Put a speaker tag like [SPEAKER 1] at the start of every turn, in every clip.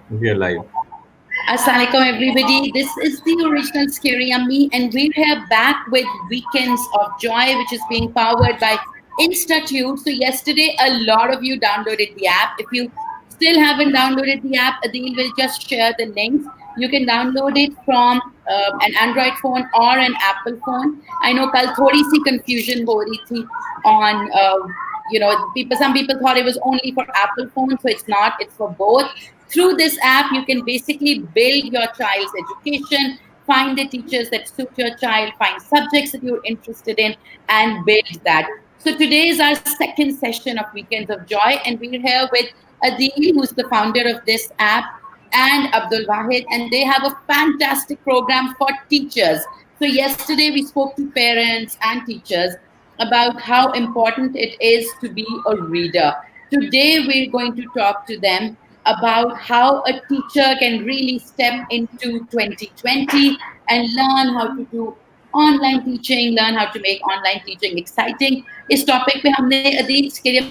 [SPEAKER 1] We are live.
[SPEAKER 2] Assalamualaikum everybody. This is the original Scary Yummy, and we're here back with Weekends of Joy, which is being powered by instaTUTE. So yesterday, a lot of you downloaded the app. If you still haven't downloaded the app, Adil will just share the links. You can download it from an Android phone or an Apple phone. I know कल थोड़ी सी confusion हो रही थी on people. Some people thought it was only for Apple phones, so it's not. It's for both. Through this app, you can basically build your child's education, find the teachers that suit your child, find subjects that you're interested in, and build that. So today is our second session of Weekends of Joy, and we're here with Adil, who's the founder of this app, and Abdul Wahid, and they have a fantastic program for teachers. So yesterday we spoke to parents and teachers about how important it is to be a reader. Today we're going to talk to them about how a teacher can really step into 2020 and learn how to do online teaching, learn how to make online teaching exciting. इस topic पे हमने अदील इसके लिए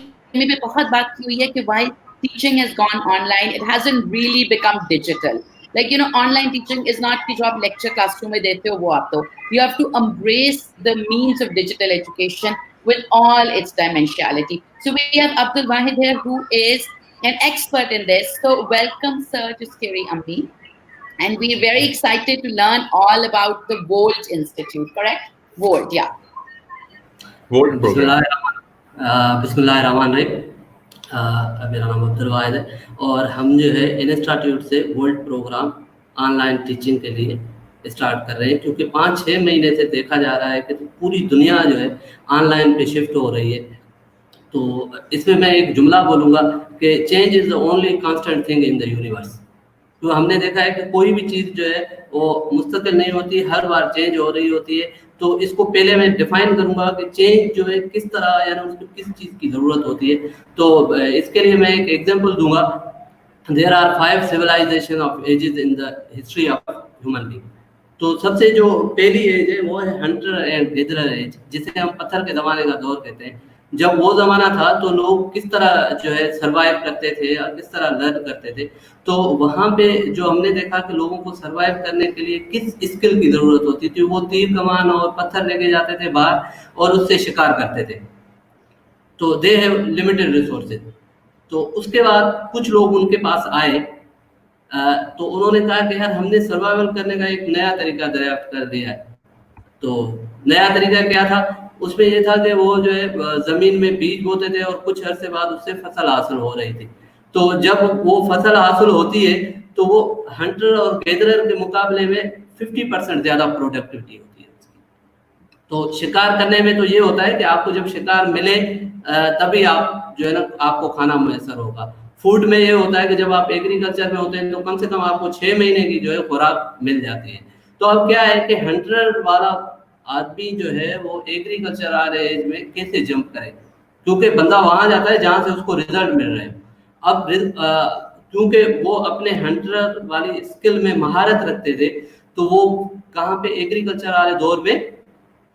[SPEAKER 2] में बहुत बात की हुई है कि why teaching has gone online. It hasn't really become digital. Like, online teaching is not कि जो आप lecture classroom में देते हो वो आप दो. You have to embrace the means of digital education with all its dimensionality. So we have Abdul Wahid here, who is an expert in this. So welcome, sir, to Scary Ammi. And we're very excited to learn all about the Volt Institute, correct? Volt, yeah.
[SPEAKER 1] Volt program.
[SPEAKER 3] बिस्मिल्लाहिर्रहमानिर्रहीम। मेरा नाम अब्दुल वाहिद है और हम जो है इंस्टाट्यूट से volt programme online teaching के लिए स्टार्ट कर रहे हैं, क्योंकि 5-6 महीने से देखा जा रहा है कि पूरी दुनिया जो है ऑनलाइन पे शिफ्ट हो रही है। तो इसमें मैं एक जुमला बोलूँगा कि change is the only constant thing in the universe. तो हमने देखा है कि कोई भी चीज़ जो है वो मुस्तकिल नहीं होती, हर बार चेंज हो रही होती है। तो इसको पहले मैं डिफाइन करूंगा कि चेंज जो है किस तरह, यानी उसको किस चीज़ की ज़रूरत होती है। तो इसके लिए मैं एक एग्जांपल दूंगा। There are 5 civilisation of ages in the history of human being. तो सबसे जो पहली एज है वो है हंटर एंड गैदरर एज, जिसे हम पत्थर के ज़माने का दौर कहते हैं। जब वो ज़माना था तो लोग किस तरह जो है सर्वाइव करते थे और किस तरह लर्न करते थे। तो वहाँ पे जो हमने देखा कि लोगों को सर्वाइव करने के लिए किस स्किल की ज़रूरत होती थी, वो तीर कमान और पत्थर लेके जाते थे बाहर और उससे शिकार करते थे। तो दे हैव लिमिटेड रिसोर्सेज। तो उसके बाद कुछ लोग उनके पास आए, तो उन्होंने कहा कि यार हमने सर्वाइवल करने का एक नया तरीका दरियाफ्त कर दिया है। तो नया तरीका क्या था? उसमें ये था कि वो जो है ज़मीन में बीज बोते थे और कुछ अरसे बाद उससे फसल हासिल हो रही थी। तो जब वो फसल हासिल होती है तो वो हंटर और गैदरर के मुकाबले में 50% ज़्यादा प्रोडक्टिविटी होती है उसकी। तो शिकार करने में तो ये होता है कि आपको जब शिकार मिले तभी आप जो है ना आपको खाना मैसर होगा। फूड में ये होता है कि जब आप एग्रीकल्चर में होते हैं तो कम से कम आपको 6 महीने की जो है खुराक मिल जाती है। तो अब क्या है कि हंटर वाला आदमी जो है वो एग्रीकल्चर आ रहे एज में कैसे जंप करे, क्योंकि बंदा वहां जाता है जहां से उसको रिजल्ट मिल रहे हैं। अब क्योंकि वो अपने हंटर वाली स्किल में महारत रखते थे तो वो कहाँ पे एग्रीकल्चर वाले दौर में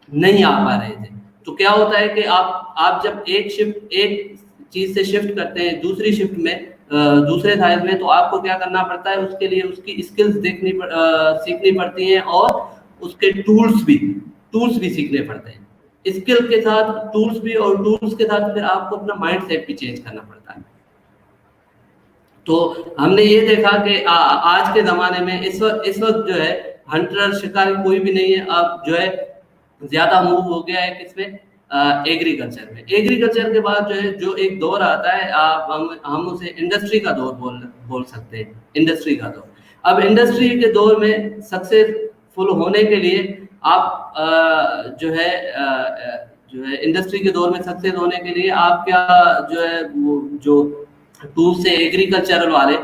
[SPEAKER 3] नहीं आ पा रहे थे। तो क्या होता है कि आप जब एक चीज से शिफ्ट करते हैं दूसरी शिफ्ट में दूसरे साइज में, तो आपको क्या करना पड़ता है, उसके लिए उसकी स्किल्स सीखनी पड़ती हैं और उसके टूल्स भी सीखने पड़ते हैं। स्किल के साथ टूल्स भी, और टूल्स के साथ फिर आपको अपना माइंड सेट भी चेंज करना पड़ता है। तो हमने ये देखा कि आज के ज़माने में इस वक्त जो है हंटर शिकारी कोई भी नहीं है। अब जो है ज़्यादा मूव हो गया है किसमें, एग्रीकल्चर में। एग्रीकल्चर के बाद जो है जो एक दौर आता है, हम उसे इंडस्ट्री का दौर बोल सकते हैं। इंडस्ट्री का दौर, अब इंडस्ट्री के दौर में सक्सेसफुल होने के लिए आप जो है इंडस्ट्री के दौर में सक्सेस होने के लिए आप क्या जो है वो जो टूल्स से एग्रीकल्चर वाले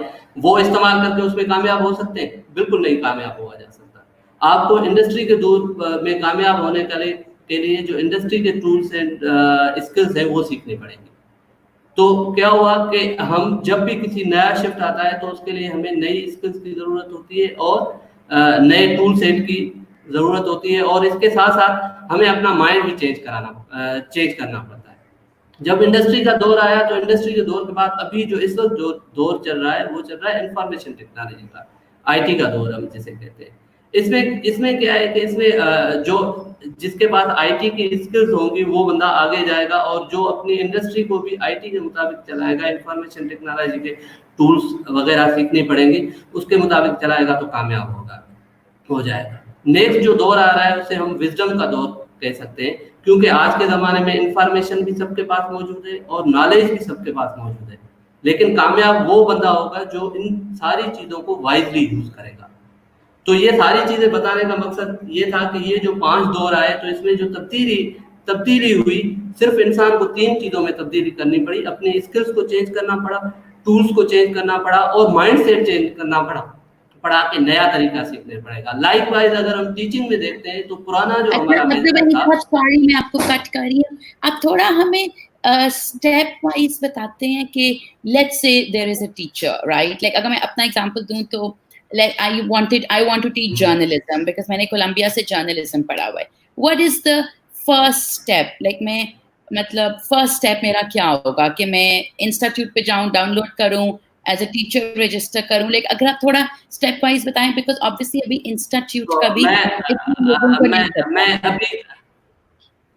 [SPEAKER 3] वो इस्तेमाल करके उसमें कामयाब हो सकते हैं? बिल्कुल नहीं कामयाब हुआ जा सकता। आपको इंडस्ट्री के दौर में कामयाब होने के लिए जो इंडस्ट्री के टूल्स एंड स्किल्स हैं वो सीखने पड़ेंगे। तो क्या हुआ कि हम जब भी किसी नया शिफ्ट आता है तो उसके लिए हमें नई स्किल्स की ज़रूरत होती है और नए टूल सेट की ज़रूरत होती है, और इसके साथ साथ हमें अपना माइंड भी चेंज करना पड़ता है। जब इंडस्ट्री का दौर आया तो इंडस्ट्री के दौर के बाद अभी जो इस वक्त जो दौर चल रहा है वो चल रहा है इंफॉर्मेशन टेक्नोलॉजी का, आईटी का दौर हम जिसे कहते हैं। इसमें इसमें क्या है कि इसमें जो जिसके पास आईटी की स्किल्स होंगी वो बंदा आगे जाएगा, और जो अपनी इंडस्ट्री को भी आईटी के मुताबिक चलाएगा, इंफॉर्मेशन टेक्नोलॉजी के टूल्स वगैरह सीखने पड़ेंगे, उसके मुताबिक चलाएगा तो कामयाब होगा, हो जाएगा। नेक्स्ट जो दौर आ रहा है उसे हम विजडम का दौर कह सकते हैं, क्योंकि आज के ज़माने में इंफॉर्मेशन भी सबके पास मौजूद है और नॉलेज भी सबके पास मौजूद है, लेकिन कामयाब वो बंदा होगा जो इन सारी चीज़ों को वाइजली यूज़ करेगा। तो ये सारी चीज़ें बताने का मकसद ये था कि ये जो 5 दौर आए तो इसमें जो तब्दीली हुई, सिर्फ इंसान को 3 चीज़ों में तब्दीली करनी पड़ी, अपने स्किल्स को चेंज करना पड़ा, टूल्स को चेंज करना पड़ा और माइंड सेट चेंज करना पड़ा के नया तरीका सीखने पड़ेगा। लाइकवाइज अगर हम टीचिंग में देखते हैं तो पुराना जो हमारा मेथड था,
[SPEAKER 2] सॉरी मैं आपको कट कर रही हूँ, आप थोड़ा हमें स्टेप वाइज बताते हैं कि let's say there is a teacher, right? Like अगर मैं अपना एग्जांपल दूं तो like I want to teach journalism because मैंने कोलंबिया से जर्नलिज्म पढ़ा हुआ है. What is the first step? Like मैं मतलब फर्स्ट स्टेप मेरा क्या होगा कि मैं इंस्टीट्यूट पे जाऊं, डाउनलोड करूं, एज अ टीचर रजिस्टर करूं? लाइक अगर आप थोड़ा स्टेप वाइज बताएं, बिकॉज ऑब्वियसली अभी इंस्टीट्यूट
[SPEAKER 3] तो
[SPEAKER 2] का भी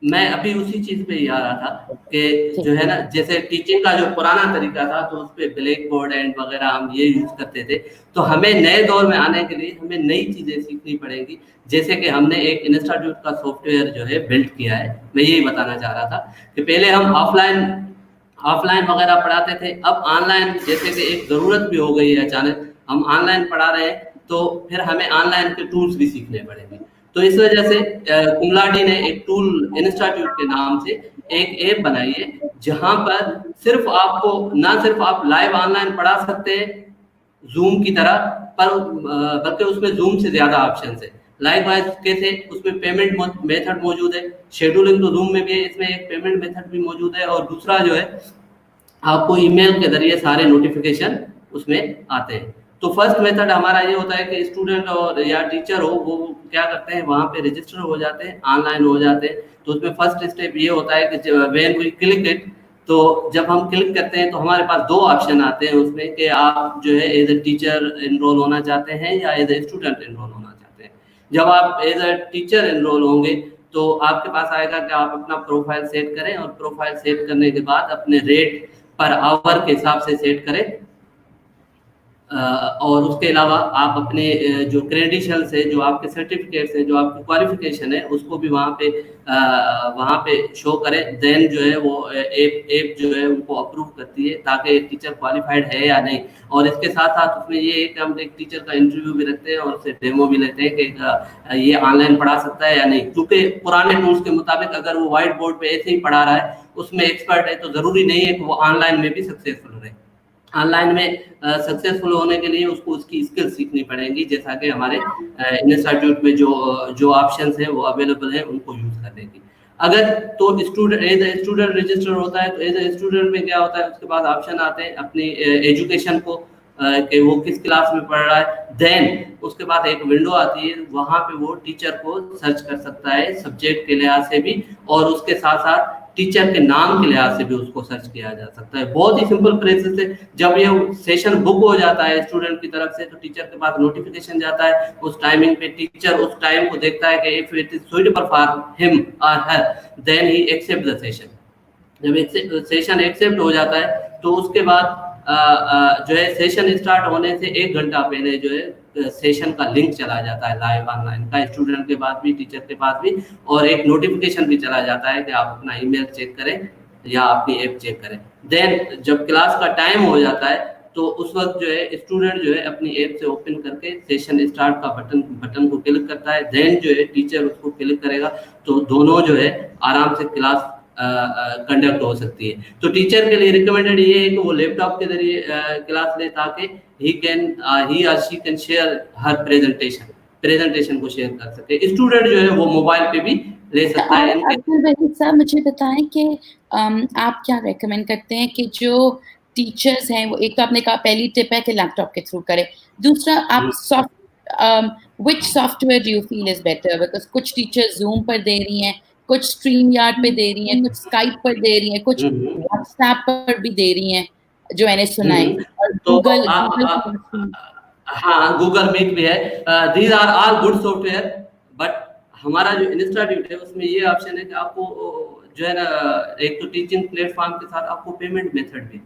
[SPEAKER 3] मैं अभी उसी चीज पे ही आ रहा था कि जो है ना, जैसे टीचिंग का जो पुराना तरीका था तो उस पे ब्लैक बोर्ड एंड वगैरह हम ये यूज करते थे, तो हमें नए दौर में आने के लिए हमें नई चीजें सीखनी पड़ेंगी। जैसे कि हमने एक इंस्टीट्यूट का सॉफ्टवेयर जो है बिल्ड किया है, मैं यही बताना चाह रहा था कि पहले हम ऑफलाइन वगैरह पढ़ाते थे, अब ऑनलाइन जैसे कि एक ज़रूरत भी हो गई है, अचानक हम ऑनलाइन पढ़ा रहे हैं तो फिर हमें ऑनलाइन के टूल्स भी सीखने पड़ेंगे। तो इस वजह से कुमलाडी ने एक टूल इंस्टीट्यूट के नाम से एक ऐप बनाई है, जहां पर सिर्फ आप लाइव ऑनलाइन पढ़ा सकते हैं जूम की तरह, पर बल्कि उसमें जूम से ज़्यादा ऑप्शन है। लाइकवाइज कैसे, उसमें पेमेंट मेथड मौजूद है, शेड्यूलिंग तो जूम में भी है, इसमें एक पेमेंट मेथड भी मौजूद है, और दूसरा जो है आपको ईमेल के जरिए सारे नोटिफिकेशन उसमें आते हैं। तो फर्स्ट मेथड हमारा ये होता है कि स्टूडेंट और या टीचर हो वो क्या करते हैं, वहाँ पे रजिस्टर हो जाते हैं, ऑनलाइन हो जाते हैं। तो उसमें फर्स्ट स्टेप ये होता है कि व्हेन वी क्लिक इट, तो जब हम क्लिक करते हैं तो हमारे पास 2 ऑप्शन आते हैं उसमें कि आप जो है एज ए टीचर एनरोल होना चाहते हैं या एज ए स्टूडेंट एनरोल होना चाहते हैं। जब आप एज ए टीचर एनरोल होंगे तो आपके पास आएगा कि आप अपना प्रोफाइल सेट करें, और प्रोफाइल सेट करने के बाद अपने रेट पर आवर के हिसाब से सेट करें, और उसके अलावा आप अपने जो क्रेडेंशियल्स है, जो आपके सर्टिफिकेट्स हैं, जो आपकी क्वालिफिकेशन है, उसको भी वहाँ पे शो करें। देन जो है वो ऐप जो है उनको अप्रूव करती है ताकि टीचर क्वालिफाइड है या नहीं। और इसके साथ साथ उसमें ये है कि हम एक टीचर का इंटरव्यू भी रखते हैं और उससे डेमो भी लेते हैं कि ये ऑनलाइन पढ़ा सकता है या नहीं, क्योंकि पुराने टूल्स के मुताबिक अगर वो व्हाइट बोर्ड पे ऐसे ही पढ़ा रहा है, उसमें एक्सपर्ट है, तो ज़रूरी नहीं है कि वो ऑनलाइन में भी सक्सेसफुल रहे। ऑनलाइन में सक्सेसफुल होने के लिए उसको उसकी स्किल सीखनी पड़ेंगी, जैसा कि हमारे इंस्टीट्यूट में जो ऑप्शंस हैं वो अवेलेबल हैं, उनको यूज करने की। अगर तो student as a student register होता है, तो एज ए स्टूडेंट में क्या होता है, उसके बाद ऑप्शन आते हैं अपनी एजुकेशन को कि वो किस क्लास में पढ़ रहा है। देन उसके बाद एक विंडो आती है, वहाँ पे वो टीचर को सर्च कर सकता है सब्जेक्ट के लिहाज से भी, और उसके साथ साथ टीचर के नाम के लिहाज से भी उसको सर्च किया जा सकता है। बहुत ही सिंपल प्रोसेस है। जब ये सेशन बुक हो जाता है स्टूडेंट की तरफ से, तो टीचर के पास नोटिफिकेशन जाता है उस टाइमिंग पे, टीचर उस टाइम को देखता है कि if it is suitable for him और her, then he accept the session. जब सेशन एक्सेप्ट हो जाता है तो उसके बाद जो है सेशन स्टार्ट होने से 1 घंटा पहले जो है सेशन का लिंक चला जाता है लाइव ऑनलाइन का, स्टूडेंट के पास भी टीचर के पास भी, और एक नोटिफिकेशन भी चला जाता है कि आप अपना ईमेल चेक करें या अपनी ऐप चेक करें। देन जब क्लास का टाइम हो जाता है तो उस वक्त जो है स्टूडेंट जो है अपनी ऐप से ओपन करके सेशन स्टार्ट का बटन को क्लिक करता है। देन जो है टीचर उसको क्लिक करेगा तो दोनों जो है आराम से क्लास कंडक्ट हो सकती है। तो टीचर के लिए रिकमेंडेड ये है कि वो लैपटॉप के जरिए क्लास ले, ताकि ही और she can share her presentation को शेयर कर सके। स्टूडेंट जो है वो मोबाइल पे भी ले सकता है।
[SPEAKER 2] अब्दुल वहीद साहब मुझे बताएं कि आप क्या रेकमेंड करते हैं कि जो टीचर्स हैं, वो एक तो आपने कहा पहली टिप है कि लैपटॉप के थ्रू करें, दूसरा आप which software do you feel is better? Because कुछ टीचर्स जूम पर दे रही हैं, कुछ स्ट्रीम यार्ड पे दे रही हैं, कुछ स्काइप पर दे रही हैं, कुछ
[SPEAKER 3] हम्म।
[SPEAKER 2] व्हाट्सएप पर भी दे रही हैं, जो मैंने सुना है। और
[SPEAKER 3] तो
[SPEAKER 2] गूगल क्लासरूम।
[SPEAKER 3] हाँ, गूगल मीट भी है। These are all good software, but हमारा जो इंस्टाट्यूट है उसमें ये ऑप्शन है कि आपको जो है ना, एक तो टीचिंग प्लेटफॉर्म के साथ आपको पेमेंट मेथड भी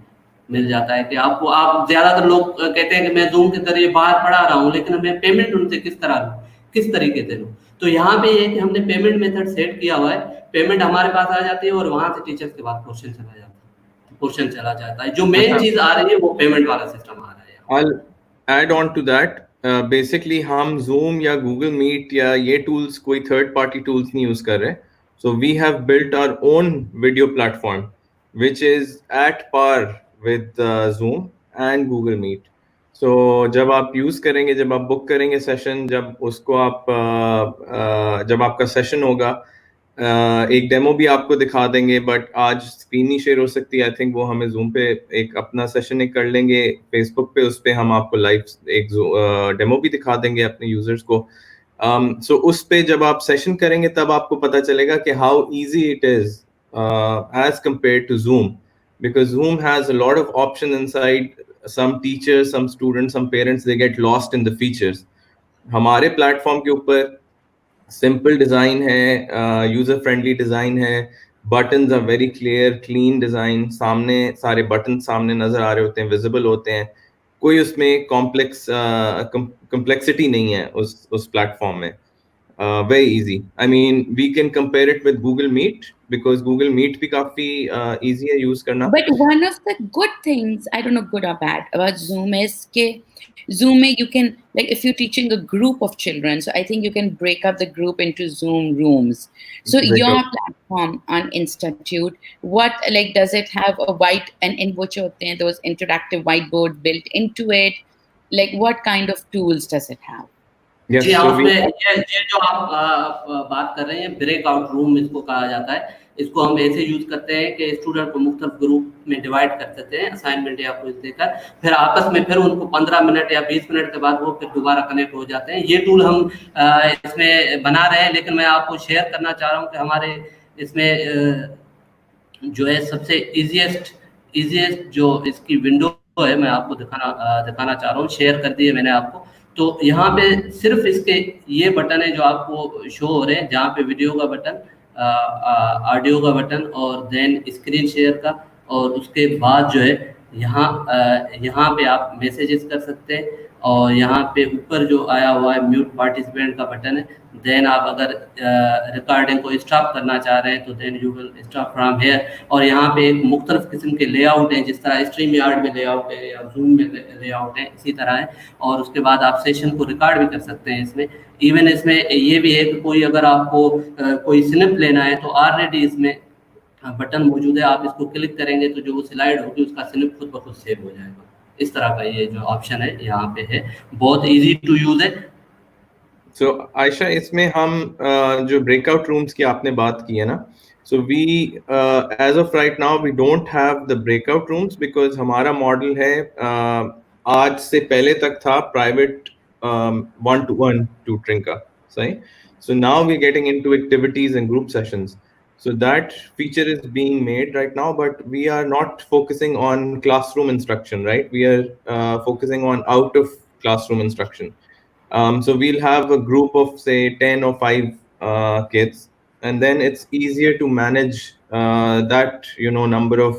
[SPEAKER 3] मिल जाता है कि आपको, आप ज्यादातर लोग कहते हैं कि मैं जूम के जरिए बाहर पढ़ा रहा हूँ, लेकिन मैं पेमेंट उनसे किस तरह लूँ, किस तरीके से लूँ। तो यहाँ पे ये कि हमने पेमेंट मेथड सेट किया हुआ है, पेमेंट हमारे पास आ जाती है और वहां से टीचर्स के पास क्वेश्चन चला जाता है। जो मेन चीज आ रही है वो पेमेंट वाला सिस्टम आ रहा है।
[SPEAKER 1] I'll add on to that. Basically हम Zoom या Google Meet या ये tools कोई third party tools नहीं use कर रहे. So we have built our own video platform which is at par with Zoom and Google Meet. So जब आप use करेंगे, जब आप book करेंगे session, जब उसको आप जब आपका session होगा, एक डेमो भी आपको दिखा देंगे, बट आज स्क्रीन नहीं शेयर हो सकती। आई थिंक वो हमें जूम पे एक अपना सेशन एक कर लेंगे फेसबुक पे, उस पे हम आपको लाइव एक डेमो भी दिखा देंगे अपने यूजर्स को। सो उस पे जब आप सेशन करेंगे तब आपको पता चलेगा कि how easy it is as compare to Zoom, because Zoom has a lot of option inside. some teachers, some students, some parents, they get lost in the features. हमारे प्लेटफॉर्म के ऊपर सिंपल डिजाइन है, user friendly design है, buttons are very clear, clean design, सामने सारे button सामने नजर आ रहे होते हैं, विजिबल होते हैं, कोई उसमें कॉम्प्लेक्सिटी नहीं है उस प्लेटफॉर्म में। Very easy, I mean we can compare it with Google Meet, because Google Meet भी काफी इजी है यूज करना।
[SPEAKER 2] But one of the good things, I don't know good or bad, about Zoom is ke Zoom mein you can, like if you're teaching a group of children, so I think you can break up the group into Zoom rooms. So your platform on institute, what, like, does it have a white, and in which hote hain those interactive whiteboard built into it? Like what kind of tools does it have?
[SPEAKER 3] जी हाँ, उसमें ये जो आप बात कर रहे हैं, breakout room इसको कहा जाता है। इसको हम ऐसे यूज करते हैं कि स्टूडेंट को मुख्तलिफ ग्रुप में डिवाइड कर देते हैं असाइनमेंट या कुछ देकर, फिर आपस में फिर उनको 15 मिनट या 20 मिनट के बाद वो फिर दोबारा कनेक्ट हो जाते हैं। ये टूल हम इसमें बना रहे हैं, लेकिन मैं आपको शेयर करना चाह रहा हूँ कि हमारे इसमें जो है सबसे इजीएस्ट जो इसकी विंडो है, मैं आपको दिखाना चाह रहा हूँ। शेयर कर दिए मैंने आपको। तो यहाँ पे सिर्फ इसके ये बटन है जो आपको शो हो रहे हैं, जहाँ पे वीडियो का बटन, ऑडियो का बटन और देन स्क्रीन शेयर का, और उसके बाद जो है यहाँ पे आप मैसेजेस कर सकते हैं, और यहाँ पे ऊपर जो आया हुआ है म्यूट पार्टिसिपेंट का बटन है। देन आप अगर रिकॉर्डिंग को स्टॉप करना चाह रहे हैं तो then you will stop from here. और यहाँ पे एक मुख्तलिफ किस्म के लेआउट हैं, जिस तरह स्ट्रीम यार्ड में लेआउट है या जूम में लेआउट है, इसी तरह है। और उसके बाद आप सेशन को रिकॉर्ड भी कर सकते हैं इसमें। इवन इसमें ये भी है कि कोई अगर आपको कोई स्निप लेना है तो ऑलरेडी इसमें बटन मौजूद है, आप इसको क्लिक करेंगे तो जो स्लाइड होगी उसका स्निप खुद ब खुद सेव हो जाएगा। इस तरह का ये जो ऑप्शन है यहाँ पे है, बहुत इजी टू यूज है।
[SPEAKER 1] सो आयशा, इसमें हम जो ब्रेकआउट रूम्स की आपने बात की है ना, so we as of right now we don't have the breakout rooms, because हमारा मॉडल है आज से पहले तक था प्राइवेट 1-to-1 ट्यूटरिंग का, सही। So now we getting into activities and group sessions. So that feature is being made right now, but we are not focusing on classroom instruction, right? We are focusing on out of classroom instruction. So we'll have a group of say 10 or 5 kids, and then it's easier to manage that number of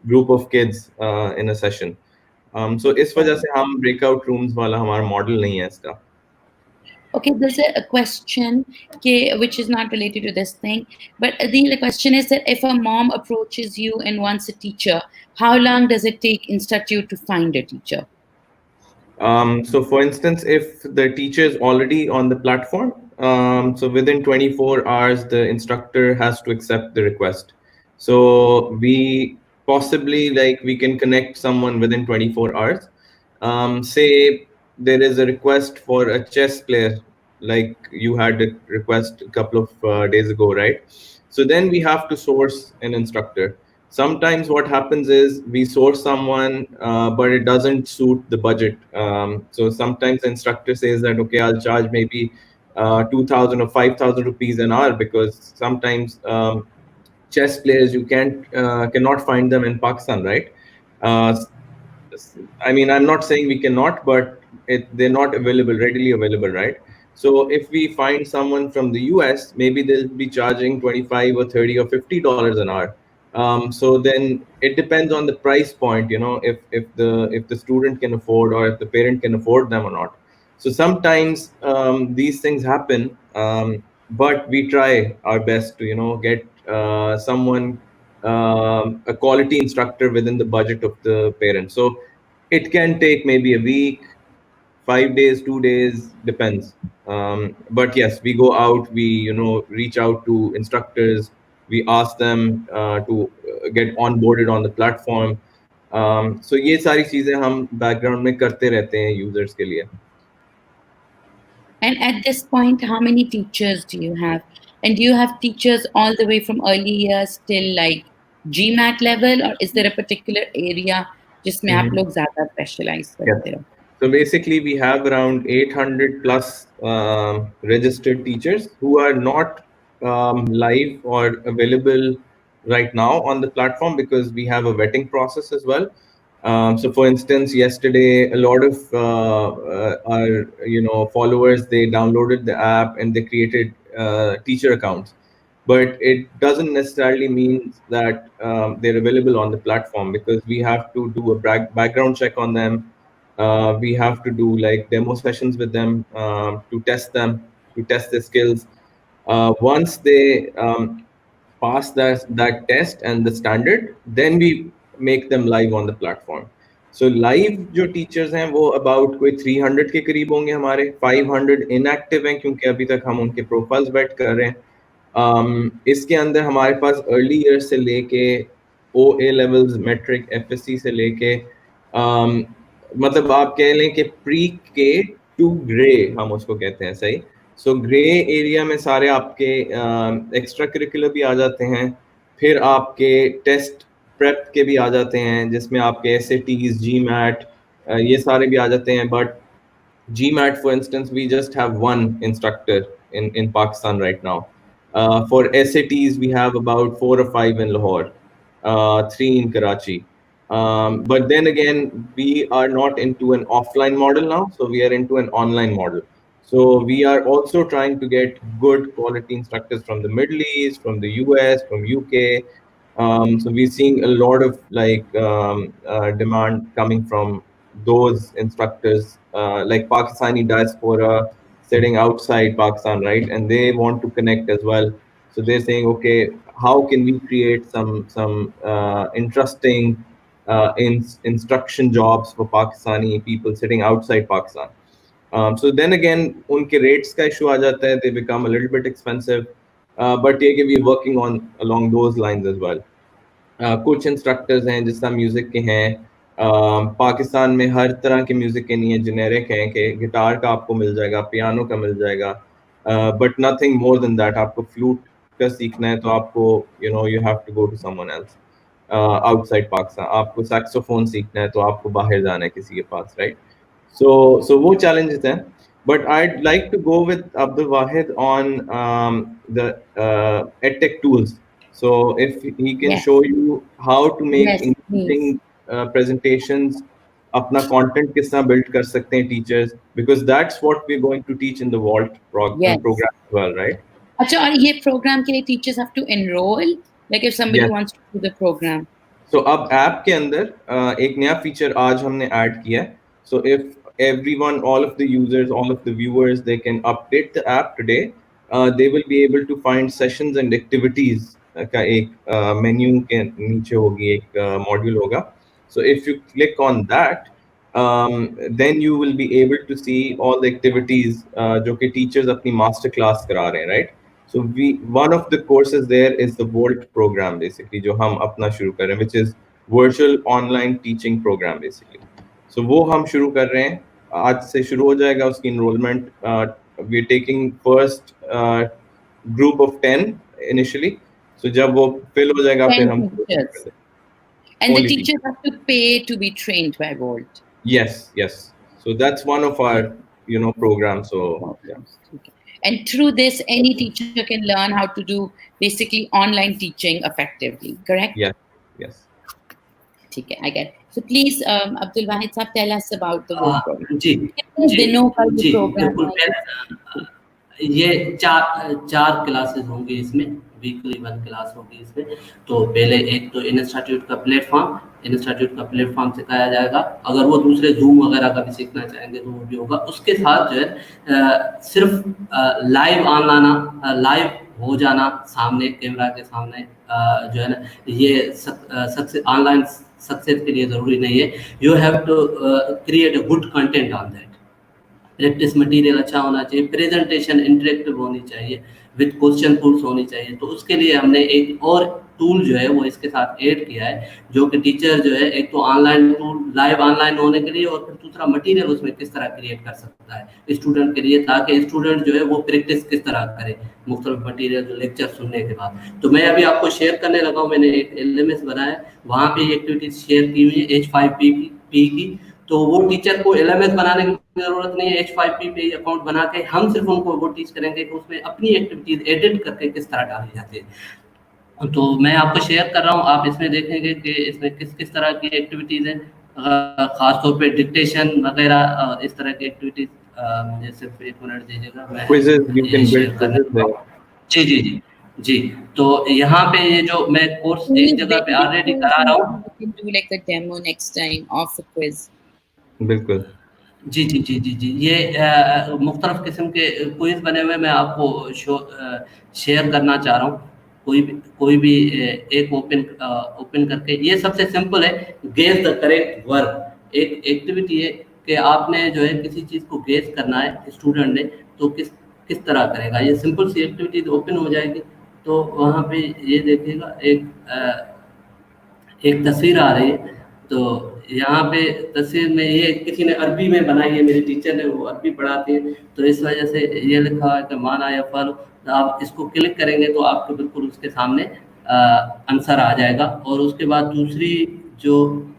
[SPEAKER 1] group of kids in a session. So इस वजह से हम breakout rooms वाला हमारा model नहीं है इसका.
[SPEAKER 2] Okay, there's a question which is not related to this thing, but the question is that if a mom approaches you and wants a teacher, how long does it take institute to find a teacher?
[SPEAKER 1] So for instance, if the teacher is already on the platform, so within 24 hours, the instructor has to accept the request. So we possibly, we can connect someone within 24 hours. Say there is a request for a chess player, like you had a request a couple of days ago, right? So then we have to source an instructor. Sometimes what happens is we source someone, but it doesn't suit the budget. So sometimes the instructor says that, okay, I'll charge maybe 2,000 or 5,000 rupees an hour, because sometimes chess players you cannot find them in Pakistan, right? Uh, I mean, I'm not saying we cannot, but they're not available, readily available, right? So if we find someone from the US, maybe they'll be charging 25 or 30 or $50 an hour. So then it depends on the price point, if the student can afford, or if the parent can afford them or not. So sometimes these things happen, but we try our best to get someone, a quality instructor within the budget of the parent. So it can take maybe a week, 5 days, 2 days, depends. But yes, we go out, we reach out to instructors, we ask them to get onboarded on the platform. So ये सारी चीजें हम background में करते रहते हैं users के लिए.
[SPEAKER 2] And at this point, how many teachers do you have? And do you have teachers all the way from early years till like GMAT level, or is there a particular area जिसमें आप लोग ज़्यादा specialize
[SPEAKER 1] Yes.
[SPEAKER 2] करते हो?
[SPEAKER 1] So basically, we have around 800 plus registered teachers who are not live or available right now on the platform, because we have a vetting process as well. So, for instance, yesterday, a lot of our followers, they downloaded the app and they created teacher accounts, but it doesn't necessarily mean that they're available on the platform, because we have to do a background check on them. We have to do like demo sessions with them, to test their skills. Once they pass that test and the standard, then we make them live on the platform. So live जो teachers हैं वो about कोई 300 के करीब होंगे हमारे. 500 inactive हैं क्योंकि अभी तक हम उनके profiles vet कर रहे हैं. इसके अंदर हमारे पास अर्ली ईयर से लेके ओ ए लेवल्स, मैट्रिक, एफएससी से लेके मतलब आप कह लें कि प्री के टू ग्रे, हम उसको कहते हैं, सही. सो ग्रे एरिया में सारे आपके एक्स्ट्रा करिकुलर भी आ जाते हैं, फिर आपके टेस्ट प्रेप के भी आ जाते हैं, जिसमें आपके एसएटीज, जीमैट, ये सारे भी आ जाते हैं. But GMAT, for instance, we just have one instructor in Pakistan right now. For SATs, we have about 4 or 5 in Lahore, 3 in Karachi. But then again, we are not into an offline model now, so we are into an online model. So we are also trying to get good quality instructors from the Middle East, from the US, from UK. So we're seeing a lot of demand coming from those instructors, like Pakistani diaspora sitting outside Pakistan, right? And they want to connect as well. So they're saying, okay, how can we create some interesting instruction jobs for Pakistani people sitting outside Pakistan? So then again, उनके rates का issue आ जाता है, they become a little bit expensive. But yeah, we're working on along those lines as well. कुछ instructors हैं जिस तरह music के हैं. पाकिस्तान में हर तरह के म्यूजिक के नहीं है, जेनेरिक हैं कि गिटार का आपको मिल जाएगा, पियानो का मिल जाएगा, but nothing more than that. आपको फ्लूट का सीखना है तो आपको you have to go to someone else outside Pakistan. आपको सैक्सोफोन सीखना है तो आपको बाहर जाना है किसी के पास, राइट? So वो challenges हैं. But I'd like to go with Abdul Wahid on the edtech tools. So if he can
[SPEAKER 2] Yes.
[SPEAKER 1] show you how to make
[SPEAKER 2] Yes,
[SPEAKER 1] interesting
[SPEAKER 2] please.
[SPEAKER 1] presentations, अपना content किस तरह build कर सकते हैं teachers, because that's what we're going to teach in the Vault
[SPEAKER 2] Yes.
[SPEAKER 1] program as well, right?
[SPEAKER 2] अच्छा, और ये program के लिए teachers have to enroll, like if somebody
[SPEAKER 1] Yes.
[SPEAKER 2] wants to do the program.
[SPEAKER 1] So अब app के अंदर एक नया फीचर आज हमने ऐड किया है. So if everyone, all of the users, all of the viewers, they can update the app today, they will be able to find sessions and activities का एक मेन्यू के नीचे होगी एक मॉड्यूल होगा. So if you click on that, then you will be able to see all the activities जो कि teachers अपनी master class करा रहे हैं, right? So one of the courses there is the Volt program, basically, जो हम अपना शुरू कर रहे हैं, which is virtual online teaching program basically. So वो हम शुरू कर रहे हैं, आज से शुरू हो जाएगा उसकी enrollment. We are taking first group of 10 initially. So जब वो fill हो जाएगा
[SPEAKER 2] 10
[SPEAKER 1] फिर हम
[SPEAKER 2] teachers. And the
[SPEAKER 1] Only
[SPEAKER 2] teachers have to pay to be trained by Volt.
[SPEAKER 1] yes. So that's one of our programs. So yeah.
[SPEAKER 2] And through this, any teacher can learn how to do basically online teaching effectively. Correct?
[SPEAKER 1] Yes, yes.
[SPEAKER 2] ठीक है, I get. So please, Abdul Wahid साहब, tell us about the
[SPEAKER 3] uh,
[SPEAKER 2] whole program.
[SPEAKER 3] जी
[SPEAKER 2] कितने
[SPEAKER 3] जी
[SPEAKER 2] दिनों का ये
[SPEAKER 3] जी
[SPEAKER 2] program
[SPEAKER 3] बिल्कुल।
[SPEAKER 2] है?
[SPEAKER 3] ये चार चार क्लासेस होंगी इसमें, वीकली 1 क्लास होगी इसमें। तो पहले एक तो इंस्टीट्यूट का प्लेटफॉर्म सिखाया जाएगा। अगर वो दूसरे जूम वगैरह का भी सीखना चाहेंगे तो वो भी होगा। उसके साथ जो है सिर्फ लाइव हो जाना सामने कैमरा के सामने जो है ना, ये सक्सेस ऑनलाइन सक्सेस के लिए ज़रूरी नहीं है। You have to create a good content on that. Practice material अच्छा होना चाहिए, प्रेजेंटेशन इंटरेक्टिव होनी चाहिए, विद क्वेश्चन टूल्स होनी चाहिए। तो उसके लिए हमने एक और टूल जो है वो इसके साथ ऐड किया है, जो कि टीचर जो है एक तो ऑनलाइन टूल लाइव ऑनलाइन होने के लिए, और फिर दूसरा मटेरियल उसमें किस तरह क्रिएट कर सकता है स्टूडेंट के लिए, ताकि स्टूडेंट जो है वो प्रैक्टिस किस तरह करे मुख्तलिफ मटेरियल जो लेक्चर सुनने के बाद। तो मैं अभी आपको शेयर करने लगा हूँ, मैंने एक LMS बनाया, वहाँ पे एक्टिविटीज शेयर की हुई है H5P की। तो वो टीचर को LMS बनाने की जरूरत नहीं है, H5P पे अकाउंट बना के हम सिर्फ उनको वो टीच करेंगे कि उसमें अपनी एक्टिविटीज एडिट करके किस तरह डाली जाती है। तो मैं आपको शेयर कर रहा हूँ, आप इसमें देखेंगे कि इसमें किस किस तरह की एक्टिविटीज हैं। खासतौर पे डिक्टेशन वगैरह इस तरह की एक्टिविटीज। मुझे सिर्फ 1 मिनट दीजिएगा, मैं
[SPEAKER 1] Quizzes, you
[SPEAKER 3] ये
[SPEAKER 1] can build
[SPEAKER 3] शेयर करने
[SPEAKER 1] quizzes
[SPEAKER 3] लगा
[SPEAKER 1] there.
[SPEAKER 3] हूँ। जी जी जी जी। तो यहाँ पे ये जो मैं कोर्स
[SPEAKER 2] Can
[SPEAKER 3] एक
[SPEAKER 2] you
[SPEAKER 3] जगह पे
[SPEAKER 2] build a
[SPEAKER 3] ऑलरेडी
[SPEAKER 2] quiz
[SPEAKER 3] करा
[SPEAKER 2] and
[SPEAKER 3] रहा
[SPEAKER 2] maybe
[SPEAKER 3] हूँ।
[SPEAKER 2] we can do like a demo next time of a quiz?
[SPEAKER 1] बिल्कुल।
[SPEAKER 3] जी जी जी जी जी। ये मुख्तलिफ किस्म के क्विज बने हुए मैं आपको शेयर करना चाह रहा हूँ। कोई भी एक ओपन करके, ये सबसे सिंपल है, गेस द करेक्ट वर्ब। एक एक्टिविटी है कि आपने जो है किसी चीज़ को गेस करना है स्टूडेंट ने, तो किस किस तरह करेगा। ये सिंपल सी एक्टिविटी ओपन हो जाएगी। तो वहाँ पे ये देखिएगा एक तस्वीर आ रही है। तो यहाँ पे तस्वीर में ये किसी ने अरबी में बनाई है, मेरी टीचर ने, वो अरबी पढ़ाती है, तो इस वजह से ये लिखा है कि माना या फल। तो आप इसको क्लिक करेंगे तो आपको बिल्कुल उसके सामने आंसर आ जाएगा। और उसके बाद दूसरी जो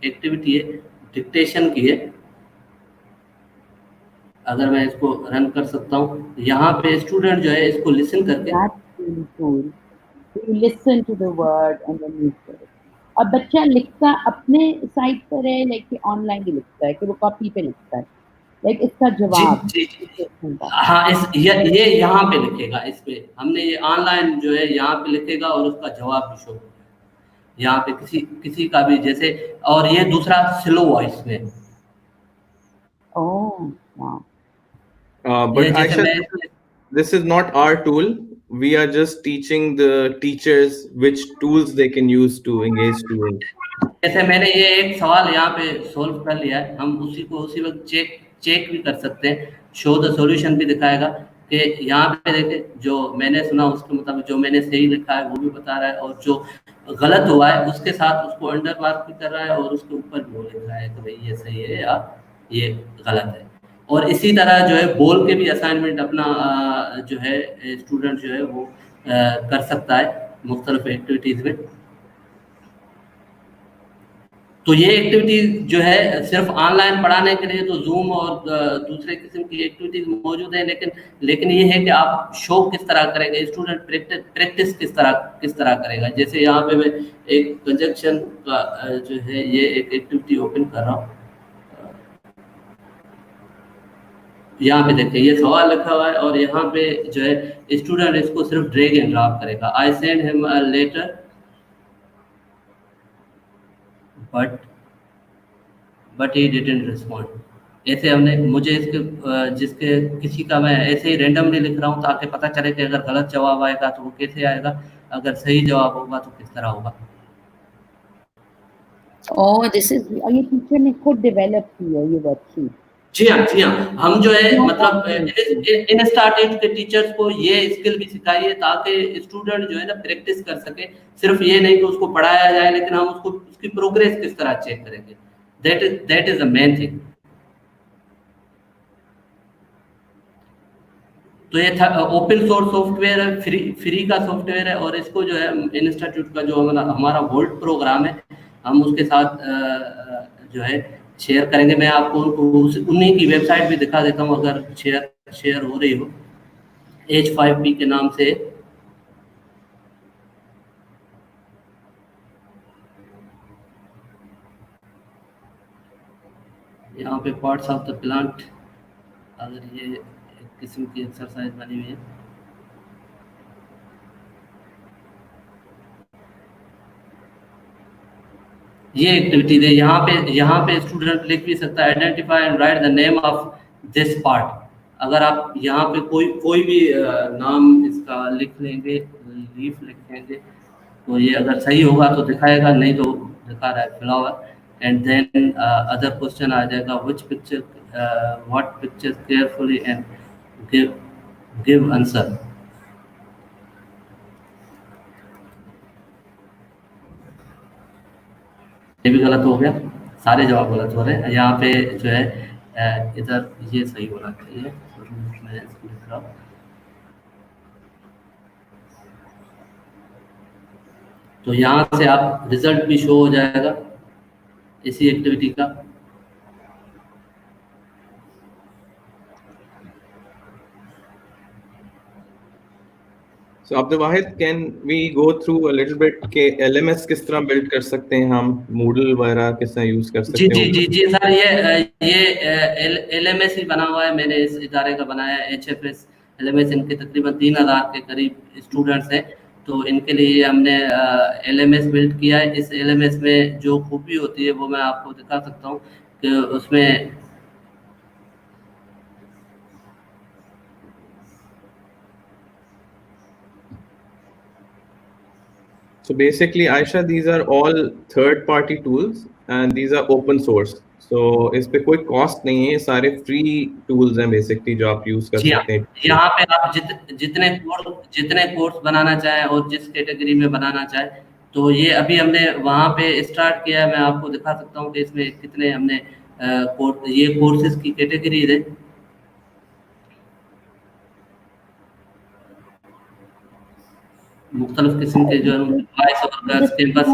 [SPEAKER 3] एक्टिविटी है डिक्टेशन की है। अगर मैं इसको रन कर सकता हूँ, यहाँ पे स्टूडेंट जो है इसको लिसन करके।
[SPEAKER 2] That's really cool. You listen to the word and then you say it. अब बच्चा लिखता अपने साइट पर है, लाइक कि ऑनलाइन भी लिखता है, कि वो कॉपी पे लिखता है, लाइक इसका
[SPEAKER 3] जी
[SPEAKER 2] जवाब
[SPEAKER 3] जी
[SPEAKER 2] इस क्वेश्चन का?
[SPEAKER 3] हाँ, ये यहाँ पे लिखेगा। इस पे हमने ये ऑनलाइन जो है यहाँ पे लिखेगा और उसका जवाब भी शो होगा यहाँ पे किसी किसी का भी जैसे। और ये दूसरा स्लो वॉइस में,
[SPEAKER 2] Oh, wow.
[SPEAKER 1] But
[SPEAKER 3] ये जैसे
[SPEAKER 1] Aisha,
[SPEAKER 3] मैं
[SPEAKER 1] this is not our tool. We are just teaching the teachers which tools they can use to engage students.
[SPEAKER 3] जैसे मैंने ये एक सवाल यहाँ पे सोल्व कर लिया है, हम उसी को उसी वक्त चेक भी कर सकते हैं। शो द सॉल्यूशन भी दिखाएगा कि यहाँ पे देखें, जो मैंने सुना उसके मुताबिक जो मैंने सही लिखा है वो भी बता रहा है, और जो गलत हुआ है उसके साथ उसको अंडर मार्क भी कर रहा है, और उसके ऊपर भी वो लिख रहा है कि भाई ये सही है या ये गलत है। और इसी तरह जो है बोल के भी असाइनमेंट अपना जो है स्टूडेंट जो है वो कर सकता है मुख्तलिफ एक्टिविटीज़ में। तो ये एक्टिविटी जो है सिर्फ ऑनलाइन पढ़ाने के लिए तो जूम और दूसरे किस्म की एक्टिविटीज मौजूद है, लेकिन ये है कि आप शो किस तरह करेंगे, स्टूडेंट प्रैक्टिस किस तरह करेगा। जैसे यहाँ पे मैं एक कंजक्शन का जो है ये एक एक्टिविटी ओपन कर रहा हूँ। यहाँ पे देखिए ये सवाल लिखा हुआ है, और यहाँ पे जो है स्टूडेंट इसको सिर्फ ड्रैग एंड ड्रॉप करेगा। I send him a letter but he didn't respond. ऐसे हमने मुझे इसके जिसके किसी का मैं ऐसे ही रैंडमली लिख रहा हूँ ताकि पता चले कि अगर गलत जवाब आएगा तो वो कैसे आएगा, अगर सही जवाब होगा तो किस तरह होगा।
[SPEAKER 2] Oh, this is, ये टीचर ने खुद डेवलप की है ये वर्कशीट?
[SPEAKER 3] जी हाँ, हम जो है
[SPEAKER 2] No
[SPEAKER 3] मतलब
[SPEAKER 2] online.
[SPEAKER 3] इंस्टाट्यूट के टीचर्स को ये स्किल भी सिखाइए ताकि स्टूडेंट जो है ना प्रैक्टिस कर सके। सिर्फ ये नहीं कि उसको पढ़ाया जाए, लेकिन हम उसको उसकी प्रोग्रेस किस तरह चेक करेंगे। That is the main thing. तो ये ओपन सोर्स सॉफ्टवेयर है, फ्री का सॉफ्टवेयर है, और इसको जो है इंस्टीट्यूट का जो हमारा वोल्ट प्रोग्राम है हम उसके साथ जो है शेयर करेंगे। मैं आपको उन्हीं की वेबसाइट भी दिखा देता हूँ अगर शेयर हो रही हो। H5P के नाम से यहाँ पे पार्ट्स ऑफ द प्लांट, अगर ये एक किस्म की एक्सरसाइज बनी हुई है। ये एक्टिविटी है, यहाँ पे स्टूडेंट लिख भी सकता है identify and right the name of this part. अगर आप यहाँ पे कोई भी नाम इसका लिख लेंगे, लीफ लिख लेंगे, तो ये अगर सही होगा तो दिखाएगा, नहीं तो दिखा रहा है flower. And then other question आ जाएगा, which picture what picture carefully and give answer. ये भी गलत हो गया, सारे जवाब गलत हो रहे हैं। यहाँ पे जो है इधर ये सही होना चाहिए, मैं इसको लिख रहा हूँ। तो यहाँ से आप रिजल्ट भी शो हो जाएगा इसी एक्टिविटी का।
[SPEAKER 1] So Abdul Wahid, can we go through a little bit के LMS किस तरह build कर सकते हैं हम, Moodle वगैरह किस तरह use कर
[SPEAKER 3] जी
[SPEAKER 1] सकते
[SPEAKER 3] जी
[SPEAKER 1] हैं?
[SPEAKER 3] जी जी सर, ये LMS ही बना हुआ है, मैंने इस इदारे का बनाया है HFS LMS। इनके तकरीबन 3000 के करीब स्टूडेंट्स हैं, तो इनके लिए हमने LMS बिल्ड किया है। इस LMS में जो खूबी होती है वो मैं आपको दिखा सकता हूँ कि उसमें
[SPEAKER 1] So basically, Aisha, these are all third-party tools and these are open source. So इस पे कोई cost नहीं है, सारे free tools हैं basically जो आप use कर
[SPEAKER 3] जी हाँ,
[SPEAKER 1] सकते हैं।
[SPEAKER 3] यहाँ पे आप जितने कोर्स बनाना चाहें और जिस कैटेगरी में बनाना चाहें, तो ये अभी हमने वहाँ पे स्टार्ट किया है। मैं आपको दिखा सकता हूँ कि इसमें कितने हमने ये कोर्सेज की कैटेगरीज है। मुख्तलिफ किस्म के जो वॉइस और गर्ल्स के बस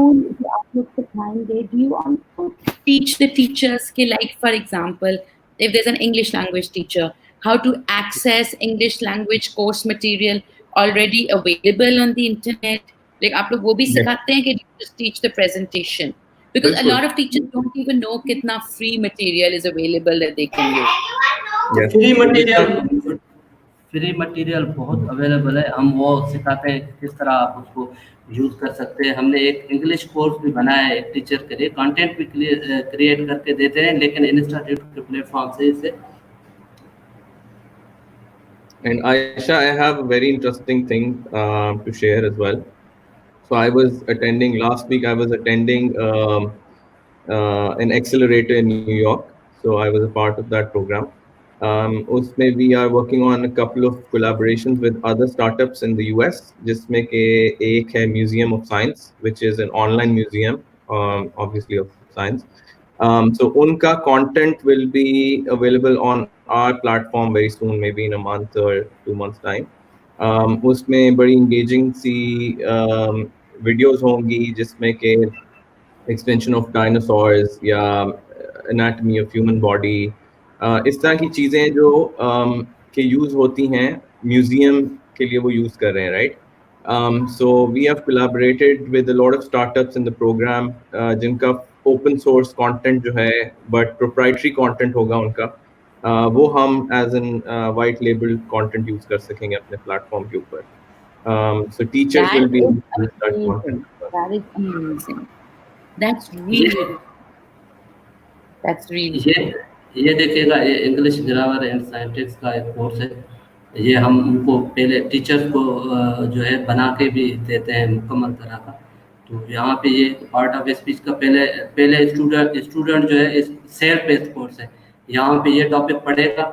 [SPEAKER 2] Do you also teach the teachers, like for example, if there's an English language teacher, how to access English language course material already available on the internet? Like आप लोग वो भी सिखाते हैं कि just teach the presentation? Because a lot of teachers don't even know कितना free material is available that they can use.
[SPEAKER 3] Free material बहुत available है। हम वो सिखाते हैं कि किस तरह आप उसको यूज़ कर सकते हैं। हमने एक इंग्लिश कोर्स भी बनाया है एक टीचर के लिए, कंटेंट भी क्रिएट करके देते हैं, लेकिन इंस्टीट्यूट के प्लेटफॉर्म से इसे।
[SPEAKER 1] And Aisha, I have a very interesting thing to share as well. So I was attending last week. I was attending an accelerator in New York. So I was a part of that program. उसमें we are working on a couple of collaborations with other startups in the US. जिसमें के एक है Museum of Science, which is an online museum, obviously of science. So उनका content will be available on our platform very soon, maybe in a month or 2 months time. उसमें बड़ी engaging सी videos होंगी जिसमें के extension of dinosaurs या anatomy of human body, इस तरह की चीज़ें जो के यूज़ होती हैं म्यूजियम के लिए वो यूज़ कर रहे हैं, right? So we have collaborated with a lot of startups in the program जिनका open source content जो है but proprietary content होगा उनका, वो हम as an white label content use कर सकेंगे अपने platform के ऊपर. So teachers will be able to use that content.
[SPEAKER 2] That is amazing. That's really
[SPEAKER 3] ये देखिएगा, ये इंग्लिश ग्रामर एंड साइंटिक्स का एक कोर्स है। ये हम उनको पहले टीचर्स को जो है बना के भी देते हैं मुकम्मल तरह का। तो यहाँ पे ये पार्ट ऑफ स्पीच का पहले स्टूडेंट जो है सेल्फ बेस्ड कोर्स है। यहाँ पे ये टॉपिक पढ़ेगा,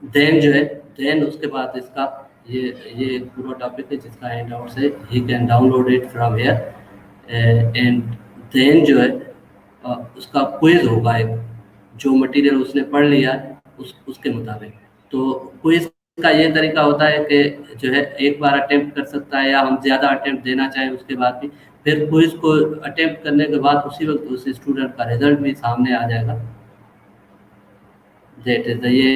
[SPEAKER 3] देन उसके बाद इसका ये पूरा टॉपिक है जिसका हैंड आउट है, he can download it from here. And then जो है उसका क्विज होगा, एक जो मटेरियल उसने पढ़ लिया उसके मुताबिक। तो क्विज का ये तरीका होता है कि जो है एक बार अटेम्प्ट कर सकता है या हम ज़्यादा अटेम्प्ट देना चाहें उसके बाद भी। फिर क्विज को अटेम्प्ट करने के बाद उसी वक्त उस स्टूडेंट का रिजल्ट भी सामने आ जाएगा। दैट इज ये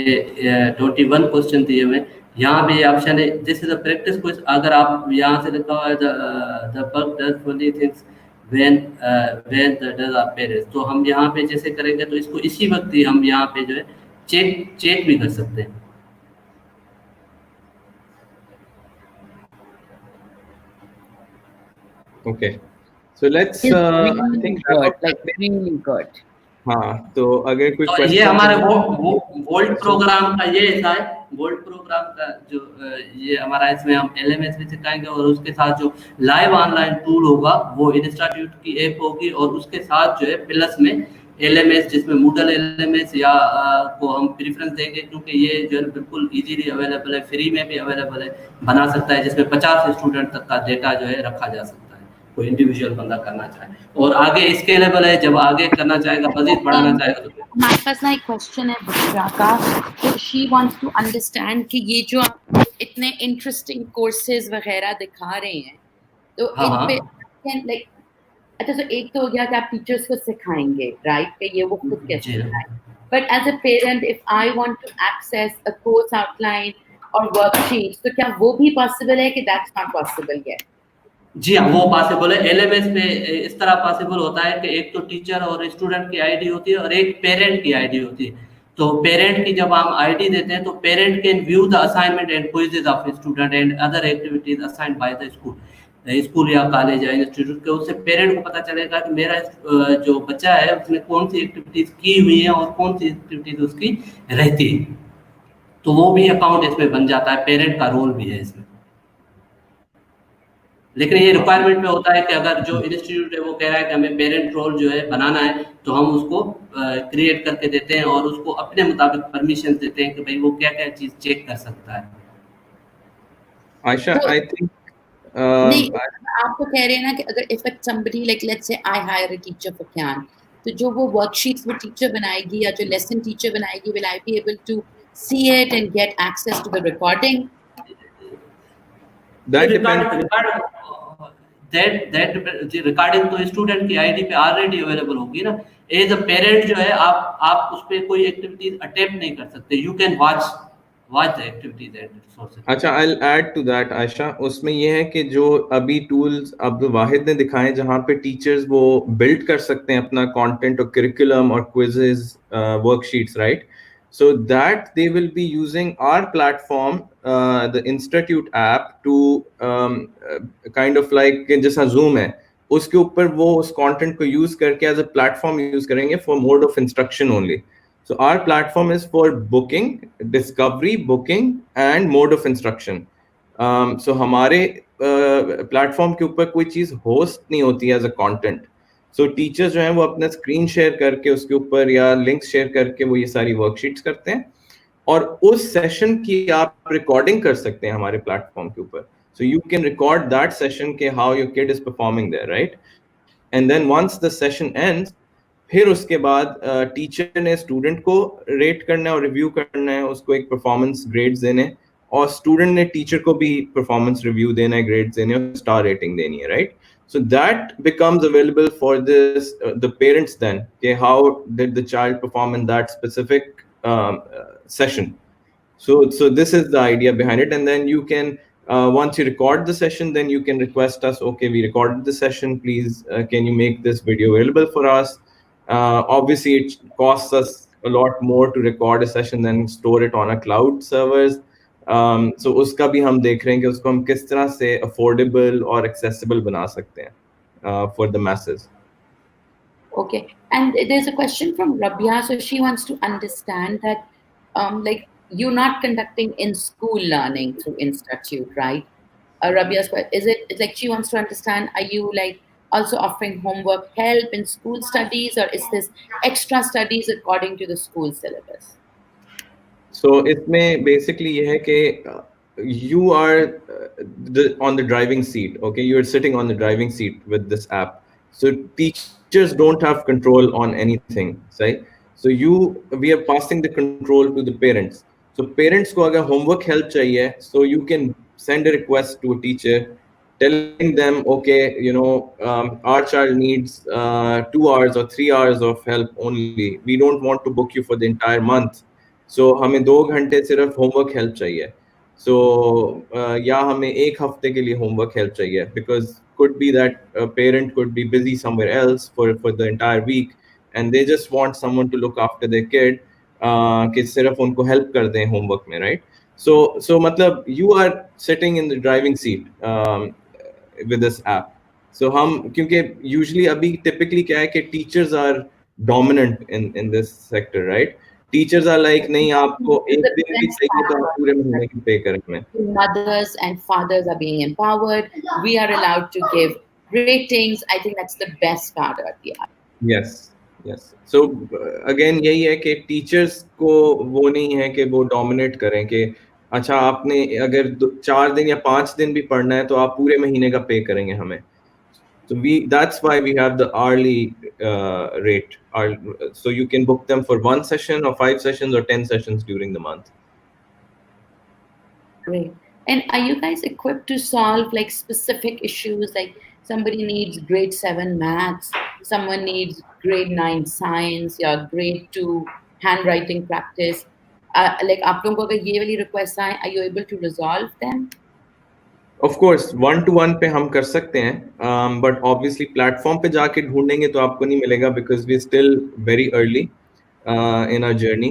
[SPEAKER 3] 21 क्वेश्चन दिए हुए, यहाँ पे ऑप्शन है this is a practice question. अगर आप यहाँ से लिखा हुआ है the bug does funny things when the does appears, तो हम यहाँ पे जैसे करेंगे तो इसको इसी वक्त ही हम यहाँ पे जो है चेक भी कर सकते हैं।
[SPEAKER 1] Okay. So let's
[SPEAKER 2] It's
[SPEAKER 1] I think
[SPEAKER 2] really
[SPEAKER 1] wrap
[SPEAKER 2] good,
[SPEAKER 1] up
[SPEAKER 2] like
[SPEAKER 1] करते हैं।
[SPEAKER 2] really good.
[SPEAKER 1] हाँ, तो अगर कोई
[SPEAKER 3] तो ये
[SPEAKER 1] क्वेश्चन
[SPEAKER 3] हमारे
[SPEAKER 1] है
[SPEAKER 3] वो गोल्ड
[SPEAKER 1] Zoom
[SPEAKER 3] प्रोग्राम का ये हिस्सा है। गोल्ड प्रोग्राम का जो ये हमारा, इसमें हम एलएमएस भी सिखाएंगे और उसके साथ जो लाइव ऑनलाइन टूल होगा वो इंस्टीट्यूट की ऐप होगी, और उसके साथ जो है प्लस में एलएमएस, जिसमें मूडल एलएमएस या को हम प्रेफरेंस देंगे, क्योंकि ये जो है बिल्कुल इजीली अवेलेबल है, फ्री में भी अवेलेबल है, बना सकता है, जिसमें 50 स्टूडेंट तक का डेटा जो है रखा जा सकता है, कोई इंडिविजुअल बंदा करना चाहे। और आगे स्केलेबल है, जब आगे करना चाहेगा, मजीद बढ़ाना चाहेगा तो
[SPEAKER 2] हमारे पास ना एक क्वेश्चन है बुद्रा का, तो शी वांट्स टू अंडरस्टैंड कि ये जो आप इतने इंटरेस्टिंग कोर्सेज वगैरह दिखा रहे हैं, तो
[SPEAKER 3] हाँ
[SPEAKER 2] इन
[SPEAKER 3] हाँ
[SPEAKER 2] पे लाइक, अच्छा तो एक तो हो गया कि आप टीचर्स को सिखाएंगे, राइट, कि ये वो खुद कैसे
[SPEAKER 3] जी
[SPEAKER 2] सिखाएं, but as a parent if I want to access a course outline और वर्कशीट्स, तो क्या वो भी पॉसिबल है कि दैट्स नॉट पॉसिबल येट?
[SPEAKER 3] जी हाँ, वो पॉसिबल है। एलएमएस पे इस तरह पॉसिबल होता है कि एक तो टीचर और स्टूडेंट की आईडी होती है और एक पेरेंट की आईडी होती है। तो पेरेंट की जब हम आईडी देते हैं तो parent can view the assignment and quizzes of student and other activities assigned by the school या कॉलेज या इंस्टीट्यूट के। उससे पेरेंट को पता चलेगा कि मेरा जो बच्चा है उसने कौन सी एक्टिविटीज की हुई है और कौन सी एक्टिविटीज उसकी रहती है। तो वो भी अकाउंट इसमें बन जाता है, पेरेंट का रोल भी है इसमें। लेकिन ये रिक्वायरमेंट में होता है कि अगर जो इंस्टीट्यूट है वो कह रहा है कि हमें पेरेंट रोल जो है बनाना है, तो हम उसको क्रिएट करके देते हैं और उसको अपने मुताबिक परमिशन देते हैं कि भाई वो क्या क्या चीज चेक कर सकता है।
[SPEAKER 1] Aisha,
[SPEAKER 2] तो
[SPEAKER 1] I think
[SPEAKER 2] नहीं, आप तो कह रहे हैं ना कि अगर if it somebody like let's say I hire a teacher for can, तो जो वो वर्कशीट्स वो टीचर बनाएगी या जो लेसन टीचर बनाएगी, will I be able to see it and get access to the recording?
[SPEAKER 1] that depends.
[SPEAKER 3] That recording तो student की आईडी पे ऑलरेडी अवेलेबल होगी ना। एज अ पेरेंट जो है आप उस पे कोई एक्टिविटीज अटेम्प्ट नहीं कर सकते। You can watch the activities and resources.
[SPEAKER 1] अच्छा, I'll add to that, Ayesha. उसमें ये है कि जो अभी टूल्स अब्दुल वाहिद ने दिखाए जहाँ पे टीचर्स वो बिल्ड कर सकते हैं अपना कंटेंट और करिकुलम और quizzes, worksheets, right? So that they will be using our platform, the institute app, to kind of like जैसा Zoom है उसके ऊपर वो उस कंटेंट को यूज करके एज अ प्लेटफॉर्म यूज करेंगे for mode of instruction only. So our platform is for booking, discovery, booking, and mode of instruction. So हमारे प्लेटफॉर्म के ऊपर कोई चीज होस्ट नहीं होती as a content. So teachers जो हैं वो अपना स्क्रीन शेयर करके उसके ऊपर या लिंक्स शेयर करके वो ये सारी वर्कशीट्स करते हैं और उस सेशन की आप रिकॉर्डिंग कर सकते हैं हमारे प्लेटफॉर्म के ऊपर. So you can record that session के how your kid is performing there, right? And then once the session ends, फिर उसके बाद टीचर ने स्टूडेंट को रेट करना है और रिव्यू करना है, उसको एक परफॉर्मेंस ग्रेड्स देने हैं, और स्टूडेंट ने टीचर को भी परफॉर्मेंस रिव्यू देना है, ग्रेड्स देने हैं, स्टार रेटिंग देनी है, right? So that becomes available for this the parents then. Okay, how did the child perform in that specific session? So this is the idea behind it, and then you can once you record the session, then you can request us, okay, we recorded the session, please can you make this video available for us? Obviously it costs us a lot more to record a session than store it on a cloud servers. So उसका भी हम देख रहे हैं कि उसको हम किस तरह से अफोर्डेबल और एक्सेसिबल बना सकते हैं for the masses.
[SPEAKER 2] Okay, and there's a question from Rabia. So she wants to understand that, like, you're not conducting in-school learning through institute, right? Rabia's is it, it's like she wants to understand: are you like also offering homework help in school studies, or is this extra studies according to the school syllabus?
[SPEAKER 1] So इसमें basically ये है कि you are on the driving seat, okay? You are sitting on the driving seat with this app. So teachers don't have control on anything, right? So we are passing the control to the parents. So parents को अगर homework help चाहिए, so you can send a request to a teacher telling them, okay, you know, our child needs 2 hours or 3 hours of help only. We don't want to book you for the entire month. So हमें 2 घंटे सिर्फ homework help चाहिए. सो या हमें एक हफ्ते के लिए होमवर्क हेल्प चाहिए, because could be that a parent could be busy somewhere else for the entire week, and they just want someone to look after their kid, कि सिर्फ उनको हेल्प कर दें होमवर्क में, राइट? So मतलब you are sitting in the driving seat with this app. So हम, क्योंकि usually अभी typically क्या है कि teachers are dominant in this sector, right? Teachers are like, नहीं आपको
[SPEAKER 2] This is
[SPEAKER 1] एक
[SPEAKER 2] the
[SPEAKER 1] दिन भी
[SPEAKER 2] best
[SPEAKER 1] चाहिए तो आप
[SPEAKER 2] part.
[SPEAKER 1] पूरे महीने की पे करें हमें.
[SPEAKER 2] Mothers and fathers are being empowered. We are allowed to give ratings. I think that's the best part of the app.
[SPEAKER 1] Yes, yes. So again यही है कि टीचर्स को वो नहीं है कि वो डोमिनेट करें कि अच्छा आपने अगर 4 दिन या 5 दिन भी पढ़ना है तो आप पूरे महीने का पे करेंगे हमें. So that's why we have the hourly rate. So you can book them for 1 session or 5 sessions or 10 sessions during the month.
[SPEAKER 2] Great. And are you guys equipped to solve like specific issues? Like somebody needs grade 7 maths, someone needs grade 9 science, or grade 2 handwriting practice. Like आप लोगों को अगर ये वाली requests आए, are you able to resolve them?
[SPEAKER 1] Of course 1-to-1 पे हम कर सकते हैं, बट ऑब्वियसली प्लेटफॉर्म पे जाके ढूंढेंगे तो आपको नहीं मिलेगा, because we still very early in our journey,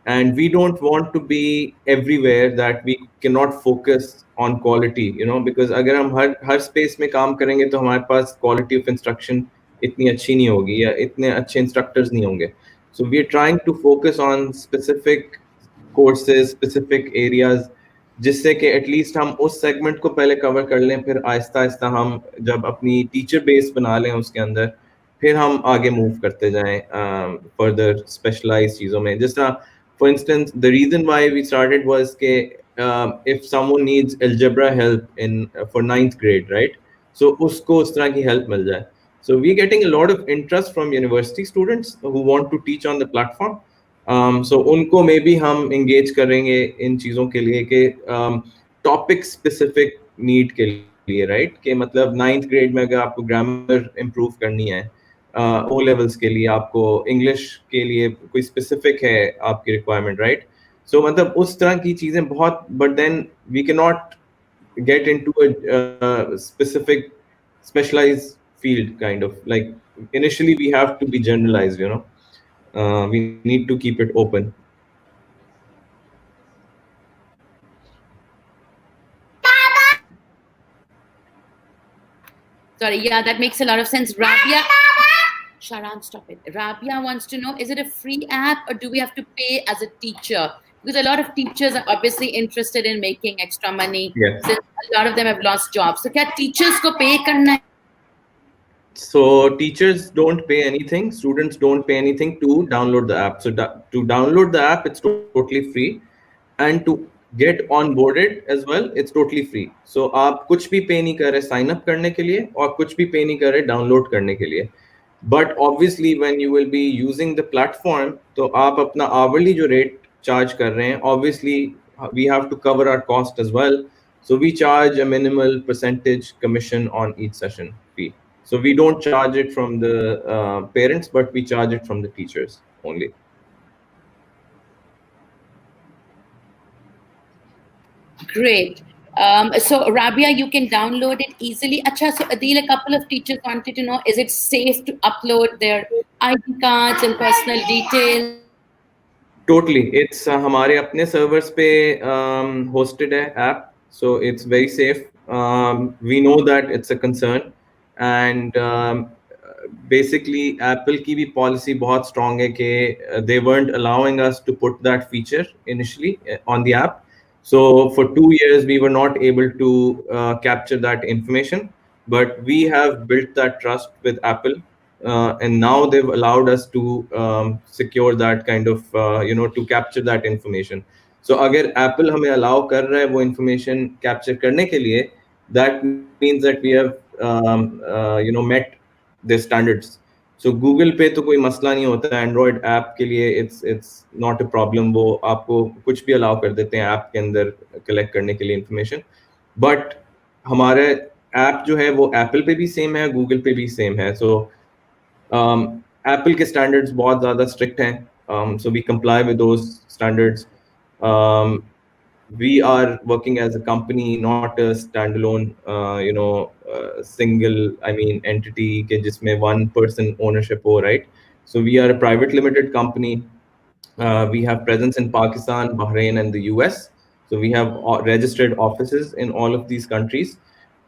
[SPEAKER 1] and we don't want to be everywhere that we cannot focus on quality, because अगर हम हर स्पेस में काम करेंगे तो हमारे पास क्वालिटी ऑफ इंस्ट्रक्शन इतनी अच्छी नहीं होगी या इतने अच्छे इंस्ट्रक्टर्स नहीं होंगे. So we are trying to focus on specific courses, specific areas, जिससे कि एटलीस्ट हम उस सेगमेंट को पहले कवर कर लें, फिर आहिस्ता आहिस्ता हम जब अपनी टीचर बेस बना लें उसके अंदर, फिर हम आगे मूव करते जाएं फर्दर स्पेशलाइज चीज़ों में. जिस तरह for instance the reason why we started was के if someone needs algebra help in for 9th grade, right? So उसको उस तरह की हेल्प मिल जाए. So we're getting a lot of interest from university students who want to teach on the platform. So उनको मे भी हम engage करेंगे इन चीज़ों के लिए कि टॉपिक स्पेसिफिक नीड के लिए, राइट? कि मतलब 9th grade में अगर आपको ग्रामर इम्प्रूव करनी है, ओ लेवल्स के लिए आपको इंग्लिश के लिए कोई स्पेसिफिक है आपकी रिक्वायरमेंट, राइट? सो मतलब उस तरह की चीज़ें बहुत, but then we can not get into a specific specialized field, kind of like initially we have to be generalized, we need to keep it open.
[SPEAKER 2] Sorry, yeah, that makes a lot of sense. Rabia, Sharan, stop it. Rabia wants to know, is it a free app or do we have to pay as a teacher? Because a lot of teachers are obviously interested in making extra money,
[SPEAKER 1] Yes.
[SPEAKER 2] since a lot of them have lost jobs. So क्या teachers को pay करना है?
[SPEAKER 1] So teachers don't pay anything, students don't pay anything to download the app. So to download the app, it's totally free, and to get onboarded as well, it's totally free. So आप कुछ भी पे नहीं कर रहे sign up करने के लिए, और कुछ भी पे नहीं कर रहे डाउनलोड करने के लिए. But obviously when you will be using the platform, तो आप अपना hourly जो rate charge कर रहे हैं, obviously we have to cover our cost as well. So we charge a minimal percentage commission on each session fee. So we don't charge it from the parents, but we charge it from the teachers only.
[SPEAKER 2] Great. So Rabia, you can download it easily. Acha, so Adil, a couple of teachers wanted to know, is it safe to upload their ID cards and personal details?
[SPEAKER 1] Totally, it's हमारे अपने servers पे hosted है app, so it's very safe. We know that it's a concern, and basically Apple की भी policy बहुत strong है कि they weren't allowing us to put that feature initially on the app. So for 2 years we were not able to capture that information, but we have built that trust with Apple, and now they've allowed us to secure that kind of to capture that information. So अगर Apple हमें allow कर रहा है वो information capture करने के लिए, that means that we have met the standards. So Google पे तो कोई मसला नहीं होता है, Android app के लिए it's not a problem. वो आपको कुछ भी allow कर देते हैं app के अंदर collect करने के लिए information. But हमारे app जो है वो Apple पे भी same है, Google पे भी same है. So Apple के standards बहुत ज़्यादा strict हैं, so we comply with those standards. we are working as a company, not a standalone, single, I mean, entity ke jisme one person ownership ho, right? So we are a private limited company. We have presence in Pakistan, Bahrain, and the US. So we have registered offices in all of these countries.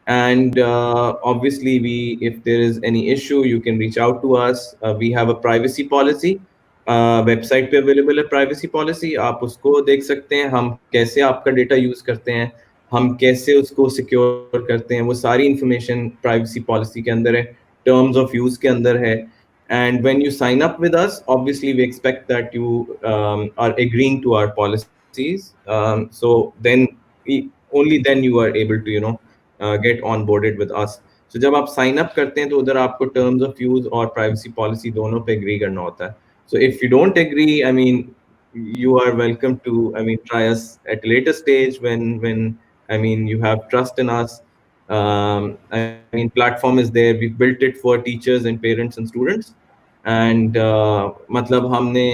[SPEAKER 1] And obviously, if there is any issue, you can reach out to us. We have a privacy policy. Website पे available है privacy policy, आप उसको देख सकते हैं, हम कैसे आपका डेटा यूज करते हैं, हम कैसे उसको सिक्योर करते हैं, वो सारी इंफॉर्मेशन प्राइवेसी पॉलिसी के अंदर है, टर्म्स ऑफ यूज के अंदर है. And when you sign up with us, obviously we expect that you are agreeing to our policies. So then only then you are able to get onboarded with us. So जब आप sign up करते हैं तो उधर आपको terms of use और privacy policy दोनों पे agree करना होता है. So if you don't agree, I mean, you are welcome to, I mean, try us at a later stage when I mean you have trust in us. I mean, platform is there. We've built it for teachers and parents and students. And मतलब हमने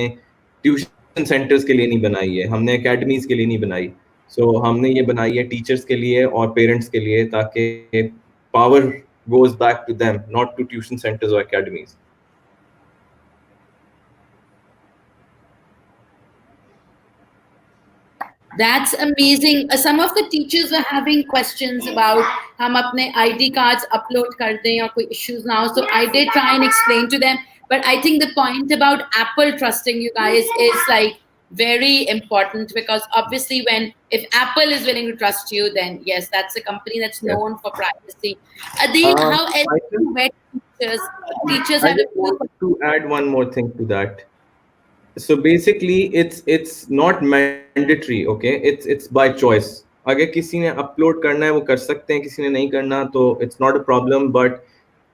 [SPEAKER 1] tuition centres के लिए नहीं बनाई है, हमने academies के लिए नहीं बनाई. सो हमने ये बनाई है टीचर्स के लिए और पेरेंट्स के लिए, ताकि power goes back to them, not to tuition centers or academies.
[SPEAKER 2] That's amazing. Some of the teachers were having questions about हम अपने ID cards upload कर दें और कोई issues now. So I did try and explain to them. But I think the point about Apple trusting you guys is like very important, because obviously if Apple is willing to trust you, then yes, that's a company that's
[SPEAKER 1] Yeah.
[SPEAKER 2] known for privacy. Adil, how else
[SPEAKER 1] I
[SPEAKER 2] do you vet teachers? Teachers
[SPEAKER 1] I
[SPEAKER 2] have a
[SPEAKER 1] just wanted to add one more thing to that. So basically it's not mandatory, okay, it's by choice. अगर किसी ने upload करना है वो कर सकते हैं, किसी ने नहीं करना तो it's not a problem. But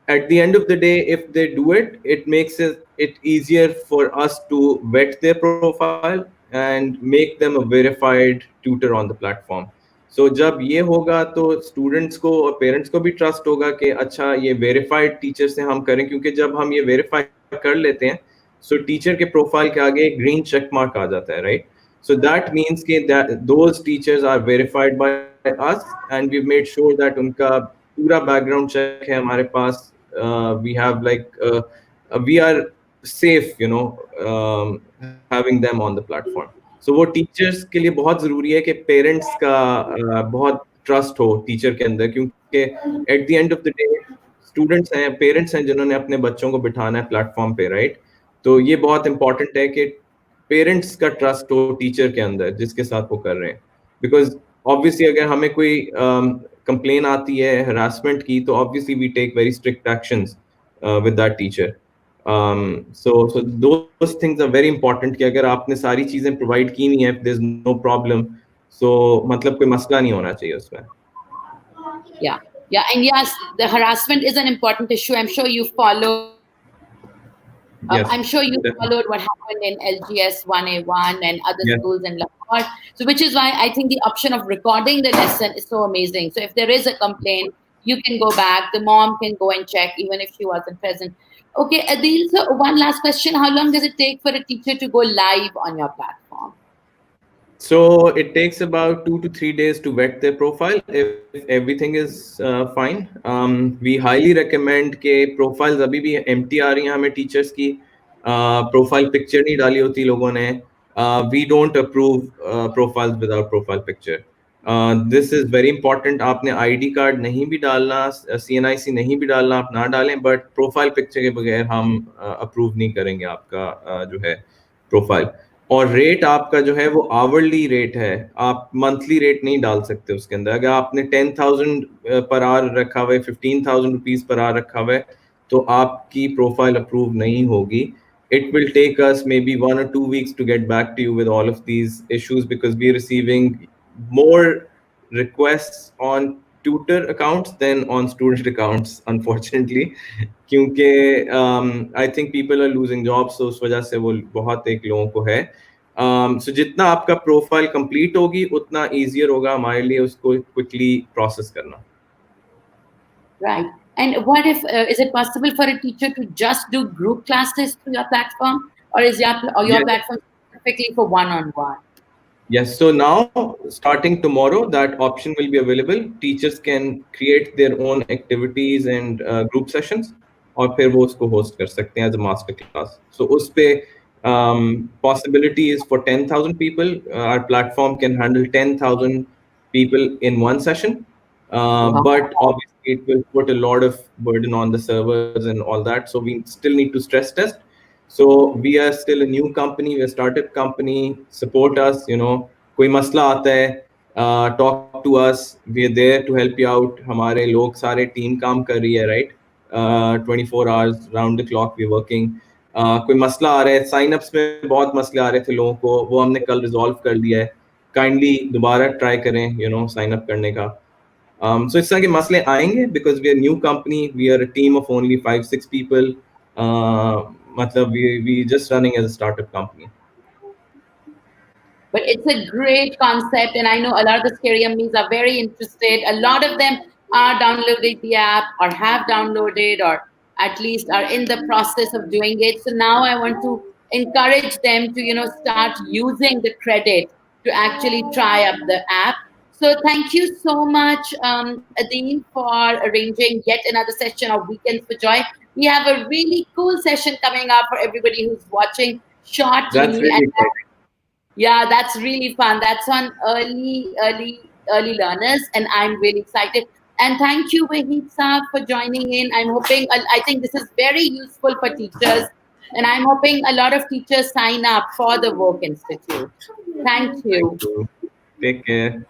[SPEAKER 1] at the end of the day, if they do it, it makes it easier for us to vet their profile and make them a verified tutor on the platform. So जब ये होगा तो students को और parents को भी trust होगा कि अच्छा ये वेरीफाइड टीचर से हम करें, क्योंकि जब हम ये वेरीफाई कर लेते हैं सो टीचर के प्रोफाइल के आगे एक ग्रीन चेक मार्क आ जाता है, राइट? सो दैट मीन्स कि those teachers are verified by us and we made sure that उनका पूरा बैकग्राउंड चेक है हमारे पास. We have like we are safe, having them on the platform. So वो टीचर्स के लिए बहुत जरूरी है कि पेरेंट्स का बहुत ट्रस्ट हो टीचर के अंदर, क्योंकि at the end of the day students हैं, पेरेंट्स हैं जिन्होंने अपने बच्चों को बिठाना है प्लेटफॉर्म पे, राइट? तो ये बहुत इंपॉर्टेंट है कि पेरेंट्स का ट्रस्ट हो टीचर के अंदर जिसके साथ वो कर रहे हैं. बिकॉज ऑब्वियसली अगर हमें कोई कंप्लेन आती है हरासमेंट की, तो obviously we take very strict actions with that teacher. So those things are very important कि अगर आपने सारी चीजें प्रोवाइड की नहीं है, if there's no problem, so मतलब कोई मसला नहीं होना चाहिए उसमें.
[SPEAKER 2] Yeah, yeah, and yes, the harassment is an important issue. I'm sure you followed.
[SPEAKER 1] Yes,
[SPEAKER 2] I'm sure you
[SPEAKER 1] definitely.
[SPEAKER 2] followed what happened in LGS 1A1 and other
[SPEAKER 1] Yes.
[SPEAKER 2] schools in Lahore. So, which is why I think the option of recording the lesson is so amazing. So, if there is a complaint, you can go back. The mom can go and check, even if she wasn't present. Okay, Adil. So, one last question: how long does it take for a teacher to go live on your platform?
[SPEAKER 1] So it takes about 2 to 3 days to vet their profile if everything is fine. We highly recommend के profiles अभी भी empty आ रही हैं हमें teachers की, profile picture नहीं डाली होती लोगों ने. We don't approve profiles without profile picture. This is very important. आपने ID card नहीं भी डालना, CNIC नहीं भी डालना, आप ना डालें, but profile picture के बगैर हम approve नहीं करेंगे आपका जो है profile. और रेट आपका जो है वो आवरली रेट है, आप मंथली रेट नहीं डाल सकते उसके अंदर. अगर आपने 10,000 पर आवर रखा हुआ है, 15,000 रुपीज पर आवर रखा हुआ है, तो आपकी प्रोफाइल अप्रूव नहीं होगी. It will take us maybe 1 or 2 weeks to get back to you with all of these issues, because we're receiving more requests on tutor accounts than on student accounts, unfortunately. क्योंकि I think people are losing jobs, तो उस वजह से वो बहुत एक लोगों को है. सो जितना आपका प्रोफाइल कंप्लीट होगी उतना ईजियर होगा हमारे लिए उसको क्विकली प्रोसेस करना.
[SPEAKER 2] Right. And what if is it possible for a teacher to just do group classes through your platform, or is your
[SPEAKER 1] Yes.
[SPEAKER 2] platform specifically for one-on-one?
[SPEAKER 1] Yes, so now starting tomorrow, that option will be available. Teachers can create their own activities and group sessions, और फिर वो उसको host कर सकते हैं as a master class. So उस पे possibility is for 10,000 people. Our platform can handle 10,000 people in one session, but
[SPEAKER 2] Wow.
[SPEAKER 1] obviously it will put a lot of burden on the servers and all that. So we still need to stress test. So we are still a new company, we're a startup company. Support us, you know. कोई मसला आता है, talk to us. We are there to help you out. हमारे लोग सारे team काम कर रही है, right? 24 hours round the clock we working. कोई मसला आ रहा है, साइन अप्स में बहुत मसले आ रहे थे लोगों को, वो हमने कल रिजॉल्व कर दिया है. काइंडली दोबारा ट्राई करें, यू नो, साइन अप करने का. So इस तरह के मसले आएंगे because we are a new company, we are a team of only 5-6 people. मतलब we just running as a startup company.
[SPEAKER 2] But it's a great concept, and I know a lot of the scary ummies are very interested. A lot of them are downloading the app or have downloaded or at least are in the process of doing it. So now I want to encourage them to, start using the credit to actually try up the app. So thank you so much, Adeen, for arranging yet another session of Weekends for Joy. We have a really cool session coming up for everybody who's watching
[SPEAKER 1] That's
[SPEAKER 2] shortly.
[SPEAKER 1] really
[SPEAKER 2] And
[SPEAKER 1] exciting.
[SPEAKER 2] yeah, that's really fun. That's on early learners, and I'm really excited. And thank you, Wahid Saab, for joining in. I'm hoping, I think this is very useful for teachers, and I'm hoping a lot of teachers sign up for the Work Institute. Thank
[SPEAKER 1] Thank
[SPEAKER 2] you.
[SPEAKER 1] you. Take care.